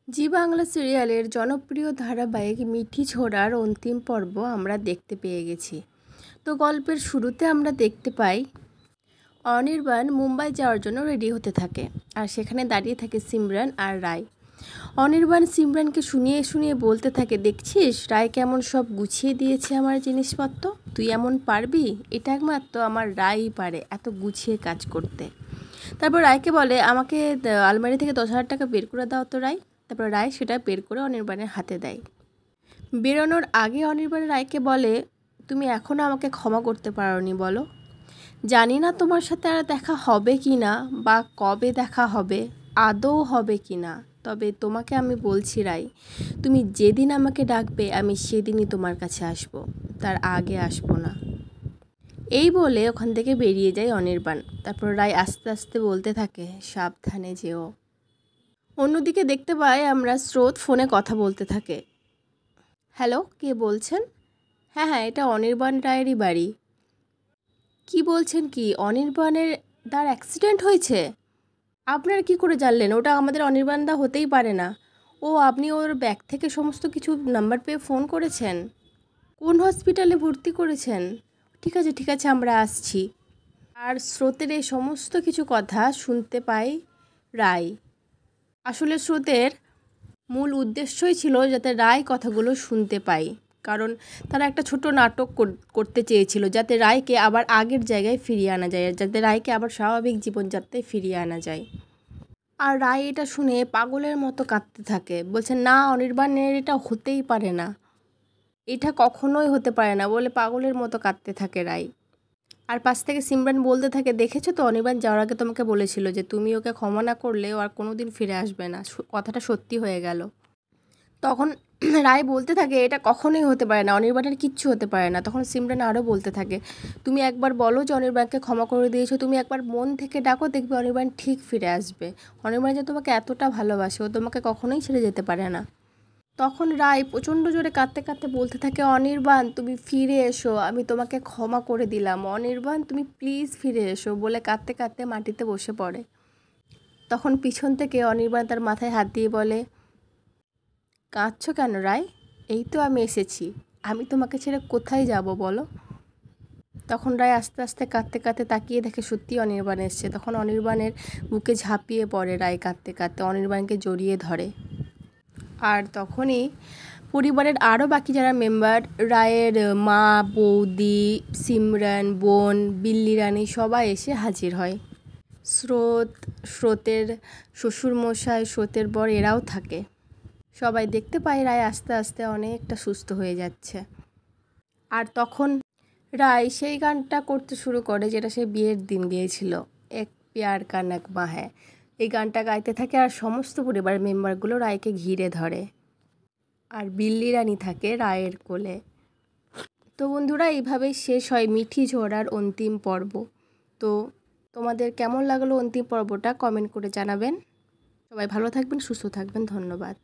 জি বাংলা সিরিয়ালের জনপ্রিয় ধারাবাহিক মিঠি ছোড়ার অন্তিম পর্ব আমরা দেখতে পেয়ে গেছি। তো গল্পের শুরুতে আমরা দেখতে পাই অনির্বাণ মুম্বাই যাওয়ার জন্য রেডি হতে থাকে, আর সেখানে দাঁড়িয়ে থাকে সিমরান আর রায়। অনির্বাণ সিমরানকে শুনিয়ে শুনিয়ে বলতে থাকে, দেখছিস রায় কেমন সব গুছিয়ে দিয়েছে আমার জিনিসপত্র, তুই এমন পারবি? এটা একমাত্র আমার রায়ই পারে এত গুছিয়ে কাজ করতে। তারপর রায়কে বলে, আমাকে আলমারি থেকে 10,000 টাকা বের করে দাও তো রায়। তারপর রায় সেটা বের করে অনির্বাণের হাতে দেয়। বেরোনোর আগে অনির্বাণ রায়কে বলে, তুমি এখনও আমাকে ক্ষমা করতে পারোনি বলো। জানি না তোমার সাথে আর দেখা হবে কি না, বা কবে দেখা হবে, আদৌ হবে কি না, তবে তোমাকে আমি বলছি রায়, তুমি যেদিন আমাকে ডাকবে আমি সেদিনই তোমার কাছে আসব, তার আগে আসবো না। এই বলে ওখান থেকে বেরিয়ে যায় অনির্বাণ। তারপর রায় আস্তে আস্তে বলতে থাকে, সাবধানে যেও। অন্যদিকে দেখতে পাই আমরা স্রোত ফোনে কথা বলতে থাকে। হ্যালো, কে বলছেন? হ্যাঁ হ্যাঁ, এটা অনির্বাণ রায়েরই বাড়ি। কি বলছেন? কি অনির্বাণের তার অ্যাক্সিডেন্ট হয়েছে? আপনারা কি করে জানলেন? ওটা আমাদের অনির্বাণ দা হতেই পারে না। ও, আপনি ওর ব্যাগ থেকে সমস্ত কিছু নাম্বার পেয়ে ফোন করেছেন? কোন হসপিটালে ভর্তি করেছেন? ঠিক আছে ঠিক আছে, আমরা আসছি। আর স্রোতের এই সমস্ত কিছু কথা শুনতে পাই রায়। আসলে স্রোতের মূল উদ্দেশ্যই ছিল যাতে রায় কথাগুলো শুনতে পায়, কারণ তারা একটা ছোট নাটক করতে চেয়েছিল যাতে রায়কে আবার আগের জায়গায় ফিরিয়ে আনা যায়, যাতে রায়কে আবার স্বাভাবিক জীবনযাত্রায় ফিরিয়ে আনা যায়। আর রায় এটা শুনে পাগলের মতো কাঁদতে থাকে, বলছে না অনির্বাণের এটা হতেই পারে না, এটা কখনোই হতে পারে না বলে পাগলের মতো কাঁদতে থাকে রায়। আর পাশ থেকে সিমরান বলতে থাকে, দেখেছো তো অনির্বাণ যাওয়ার আগে তোমাকে বলেছিল যে তুমি ওকে ক্ষমা না করলে ও আর কোনো দিন ফিরে আসবে না, কথাটা সত্যি হয়ে গেল। তখন রায় বলতে থাকে, এটা কখনোই হতে পারে না, অনির্বাণের কিচ্ছু হতে পারে না। তখন সিমরান আরও বলতে থাকে, তুমি একবার বলো যে অনির্বাণকে ক্ষমা করে দিয়েছো, তুমি একবার মন থেকে ডাকো, দেখবে অনির্বাণ ঠিক ফিরে আসবে। অনির্বাণ যে তোমাকে এতটা ভালোবাসে, ও তোমাকে কখনোই ছেড়ে যেতে পারে না। তখন রায় প্রচণ্ড জোরে কাঁদতে কাঁদতে বলতে থাকে, অনির্বাণ তুমি ফিরে এসো, আমি তোমাকে ক্ষমা করে দিলাম, অনির্বাণ তুমি প্লিজ ফিরে এসো বলে কাঁদতে কাঁদতে মাটিতে বসে পড়ে। তখন পিছন থেকে অনির্বাণ তার মাথায় হাত দিয়ে বলে, কাঁদছো কেন রায়? এই তো আমি এসেছি, আমি তোমাকে ছেড়ে কোথায় যাব বলো। তখন রায় আস্তে আস্তে কাঁদতে কাঁদতে তাকিয়ে দেখে সত্যি অনির্বাণ এসছে। তখন অনির্বাণের বুকে ঝাঁপিয়ে পড়ে রায় কাঁদতে কাঁদতে, অনির্বাণকে জড়িয়ে ধরে। আর তখনই পরিবারের আরও বাকি যারা মেম্বার, রায়ের মা, বৌদি, সিমরান, বোন, বিল্লি রানী সবাই এসে হাজির হয়। স্রোতের শ্বশুরমশাই, স্রোতের বর এরাও থাকে। সবাই দেখতে পায় রায় আস্তে আস্তে অনেকটা সুস্থ হয়ে যাচ্ছে। আর তখন রায় সেই গানটা করতে শুরু করে যেটা সে বিয়ের দিন গিয়েছিল, এক প্যার কা নগমা হ্যায়। এই গানটা গাইতে থাকে আর সমস্ত পরিবারের মেম্বারগুলো রায়কে ঘিরে ধরে, আর বিল্লি রানী থাকে রায়ের কোলে। তো বন্ধুরা, এইভাবেই শেষ হয় মিঠি ঝোড়ার অন্তিম পর্ব। তো তোমাদের কেমন লাগলো অন্তিম পর্বটা কমেন্ট করে জানাবেন। সবাই ভালো থাকবেন, সুস্থ থাকবেন, ধন্যবাদ।